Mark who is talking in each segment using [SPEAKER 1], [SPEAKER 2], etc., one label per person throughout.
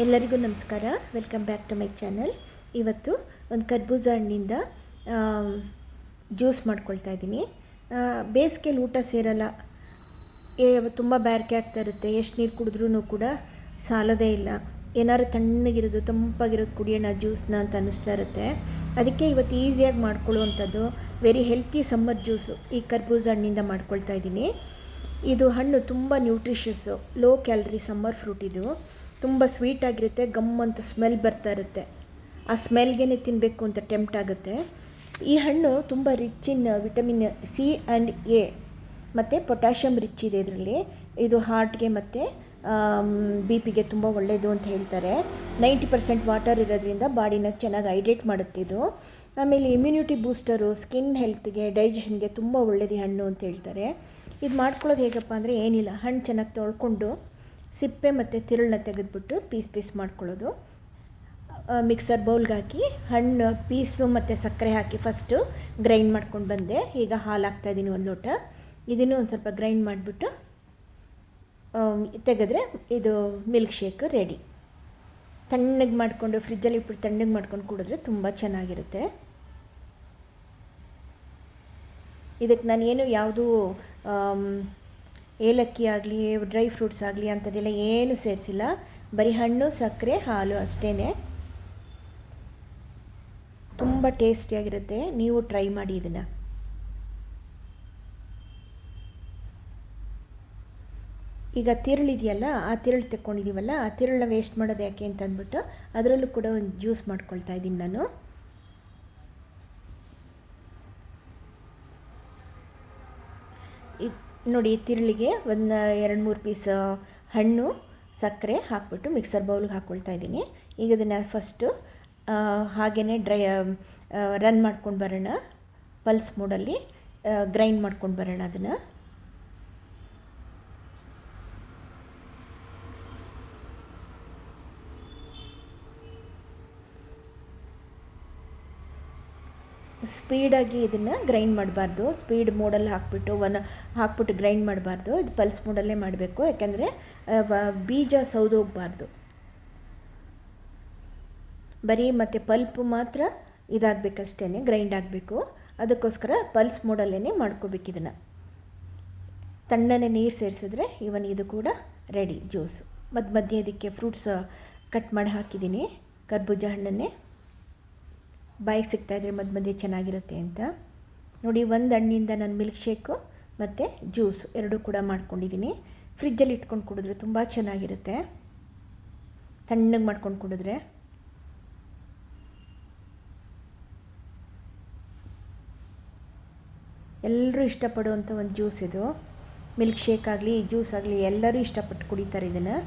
[SPEAKER 1] ಎಲ್ಲರಿಗೂ ನಮಸ್ಕಾರ. Welcome back to my channel. ಇವತ್ತು ಒಂದು ಕರ್ಬೂಜ ಹಣ್ಣಿಂದ ಜ್ಯೂಸ್ ಮಾಡ್ಕೊಳ್ತಾ ಇದ್ದೀನಿ. ಬೇಸಿಗೆಯಲ್ಲಿ ಊಟ ಸೇರಲ್ಲ, ತುಂಬ ಬ್ಯಾರಿಕೆ ಆಗ್ತಾ ಇರುತ್ತೆ. ಎಷ್ಟು ನೀರು ಕುಡಿದ್ರೂ ಕೂಡ ಸಾಲದೇ ಇಲ್ಲ. ಏನಾದ್ರು ತಣ್ಣಗಿರೋದು ತಂಪಾಗಿರೋದು ಕುಡಿಯೋಣ ಜ್ಯೂಸ್ನ ಅಂತ ಅನ್ನಿಸ್ತಾ ಇರುತ್ತೆ. ಅದಕ್ಕೆ ಇವತ್ತು ಈಸಿಯಾಗಿ ಮಾಡ್ಕೊಳ್ಳುವಂಥದ್ದು ವೆರಿ ಹೆಲ್ತಿ ಸಮ್ಮರ್ ಜ್ಯೂಸು ಈ ಕರ್ಬೂಜ ಹಣ್ಣಿಂದ ಮಾಡ್ಕೊಳ್ತಾ ಇದ್ದೀನಿ. ಇದು ಹಣ್ಣು ತುಂಬ ನ್ಯೂಟ್ರಿಷಸ್ಸು, ಲೋ ಕ್ಯಾಲರಿ ಸಮ್ಮರ್ ಫ್ರೂಟ್. ಇದು ತುಂಬ ಸ್ವೀಟಾಗಿರುತ್ತೆ, ಗಮ್ ಅಂತ ಸ್ಮೆಲ್ ಬರ್ತಾ ಇರುತ್ತೆ. ಆ ಸ್ಮೆಲ್ಗೆ ತಿನ್ನಬೇಕು ಅಂತ ಟೆಂಪ್ಟ್ ಆಗುತ್ತೆ. ಈ ಹಣ್ಣು ತುಂಬ rich in vitamin C and A ಮತ್ತು ಪೊಟ್ಯಾಷಿಯಮ್ ರಿಚ್ ಇದೆ ಇದರಲ್ಲಿ. ಇದು ಹಾರ್ಟ್ಗೆ ಮತ್ತು ಬಿ ಪಿಗೆ ತುಂಬ ಒಳ್ಳೆಯದು ಅಂತ ಹೇಳ್ತಾರೆ. 90% ವಾಟರ್ ಇರೋದ್ರಿಂದ ಬಾಡಿನ ಚೆನ್ನಾಗಿ ಹೈಡ್ರೇಟ್ ಮಾಡುತ್ತೆ ಇದು. ಆಮೇಲೆ ಇಮ್ಯುನಿಟಿ ಬೂಸ್ಟರು, ಸ್ಕಿನ್ ಹೆಲ್ತ್ಗೆ, ಡೈಜೆಷನ್ಗೆ ತುಂಬ ಒಳ್ಳೆಯದು ಹಣ್ಣು ಅಂತ ಹೇಳ್ತಾರೆ. ಇದು ಮಾಡ್ಕೊಳ್ಳೋದು ಹೇಗಪ್ಪ ಅಂದರೆ ಏನಿಲ್ಲ, ಹಣ್ಣು ಚೆನ್ನಾಗಿ ತೊಳ್ಕೊಂಡು ಸಿಪ್ಪೆ ಮತ್ತು ತಿರುಳನ್ನ ತೆಗೆದುಬಿಟ್ಟು ಪೀಸ್ ಮಾಡ್ಕೊಳ್ಳೋದು. ಮಿಕ್ಸರ್ ಬೌಲ್ಗೆ ಹಾಕಿ ಹಣ್ಣು ಪೀಸು ಮತ್ತು ಸಕ್ಕರೆ ಹಾಕಿ ಫಸ್ಟು ಗ್ರೈಂಡ್ ಮಾಡ್ಕೊಂಡು ಬಂದೆ. ಈಗ ಹಾಲು ಹಾಕ್ತಾಯಿದ್ದೀನಿ 1 ಲೋಟ. ಇದನ್ನು ಒಂದು ಸ್ವಲ್ಪ ಗ್ರೈಂಡ್ ಮಾಡಿಬಿಟ್ಟು ತೆಗೆದ್ರೆ ಇದು ಮಿಲ್ಕ್ ಶೇಕ್ ರೆಡಿ. ತಣ್ಣಗೆ ಮಾಡಿಕೊಂಡು ಫ್ರಿಜ್ಜಲ್ಲಿ ಇಟ್ಬಿಟ್ಟು ತಣ್ಣಗೆ ಮಾಡ್ಕೊಂಡು ಕುಡಿದ್ರೆ ತುಂಬ ಚೆನ್ನಾಗಿರುತ್ತೆ. ಇದಕ್ಕೆ ನಾನೇನು ಯಾವುದೂ ಏಲಕ್ಕಿ ಆಗಲಿ ಡ್ರೈ ಫ್ರೂಟ್ಸ್ ಆಗಲಿ ಅಂಥದ್ದೆಲ್ಲ ಏನು ಸೇರಿಸಿಲ್ಲ. ಬರೀ ಹಣ್ಣು, ಸಕ್ಕರೆ, ಹಾಲು ಅಷ್ಟೇ. ತುಂಬ ಟೇಸ್ಟಿಯಾಗಿರುತ್ತೆ. ನೀವು ಟ್ರೈ ಮಾಡಿ ಇದನ್ನು. ಈಗ ತಿರುಳಿದೆಯಲ್ಲ, ಆ ತಿರುಳು ತೆಕ್ಕೊಂಡಿದ್ದೀವಲ್ಲ, ಆ ತಿರುಳನ್ನ ವೇಸ್ಟ್ ಮಾಡೋದು ಯಾಕೆ ಅಂತ ಅಂದ್ಬಿಟ್ಟು ಅದರಲ್ಲೂ ಕೂಡ ಒಂದು ಜ್ಯೂಸ್ ಮಾಡ್ಕೊಳ್ತಾ ಇದ್ದೀನಿ ನಾನು. ನೋಡಿ, ತಿರುಳಿಗೆ ಒಂದು 2-3 ಪೀಸ್ ಹಣ್ಣು, ಸಕ್ಕರೆ ಹಾಕ್ಬಿಟ್ಟು ಮಿಕ್ಸರ್ ಬೌಲ್ಗೆ ಹಾಕ್ಕೊಳ್ತಾ ಇದ್ದೀನಿ. ಈಗ ಇದನ್ನು ಫಸ್ಟು ಹಾಗೇ ರನ್ ಮಾಡ್ಕೊಂಡು ಬರೋಣ. ಪಲ್ಸ್ ಮೋಡಲ್ಲಿ ಗ್ರೈಂಡ್ ಮಾಡ್ಕೊಂಡು ಬರೋಣ ಅದನ್ನು. ಸ್ಪೀಡಾಗಿ ಇದನ್ನು ಗ್ರೈಂಡ್ ಮಾಡಬಾರ್ದು. ಸ್ಪೀಡ್ ಮೋಡಲ್ಲಿ ಹಾಕ್ಬಿಟ್ಟು ಗ್ರೈಂಡ್ ಮಾಡಬಾರ್ದು. ಇದು ಪಲ್ಸ್ ಮೋಡಲ್ಲೇ ಮಾಡಬೇಕು, ಯಾಕೆಂದರೆ ಬೀಜ ಸೌದೋಗಬಾರ್ದು. ಬರೀ ಮತ್ತು ಪಲ್ಪು ಮಾತ್ರ ಇದಾಗಬೇಕಷ್ಟೇ, ಗ್ರೈಂಡ್ ಆಗಬೇಕು. ಅದಕ್ಕೋಸ್ಕರ ಪಲ್ಸ್ ಮೋಡಲ್ಲೇ ಮಾಡ್ಕೋಬೇಕು ಇದನ್ನು. ತಣ್ಣನೆ ನೀರು ಸೇರಿಸಿದ್ರೆ ಇದು ಕೂಡ ರೆಡಿ ಜ್ಯೂಸು. ಮಧ್ಯೆ ಇದಕ್ಕೆ ಫ್ರೂಟ್ಸ್ ಕಟ್ ಮಾಡಿ ಹಾಕಿದ್ದೀನಿ, ಕರ್ಬೂಜ ಹಣ್ಣನ್ನೇ. ಬಾಯಿಗೆ ಸಿಗ್ತಾಯಿದ್ರೆ ಮಧ್ಯೆ ಚೆನ್ನಾಗಿರುತ್ತೆ ಅಂತ ನೋಡಿ. ಒಂದು ಹಣ್ಣಿಂದ ನಾನು ಮಿಲ್ಕ್ ಶೇಕು ಮತ್ತು ಜ್ಯೂಸು ಎರಡೂ ಕೂಡ ಮಾಡ್ಕೊಂಡಿದ್ದೀನಿ. ಫ್ರಿಜ್ಜಲ್ಲಿ ಇಟ್ಕೊಂಡು ಕುಡಿದ್ರೆ ತುಂಬ ಚೆನ್ನಾಗಿರುತ್ತೆ, ತಣ್ಣಗೆ ಮಾಡ್ಕೊಂಡು ಕುಡಿದ್ರೆ. ಎಲ್ಲರೂ ಇಷ್ಟಪಡುವಂಥ ಒಂದು ಜ್ಯೂಸ್ ಇದು. ಮಿಲ್ಕ್ ಶೇಕ್ ಆಗಲಿ ಜ್ಯೂಸ್ ಆಗಲಿ ಎಲ್ಲರೂ ಇಷ್ಟಪಟ್ಟು ಕುಡಿತಾರೆ ಇದನ್ನು.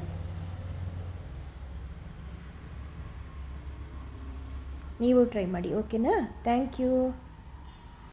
[SPEAKER 1] ನೀವು ಟ್ರೈ ಮಾಡಿ, ಓಕೆನಾ? Thank you.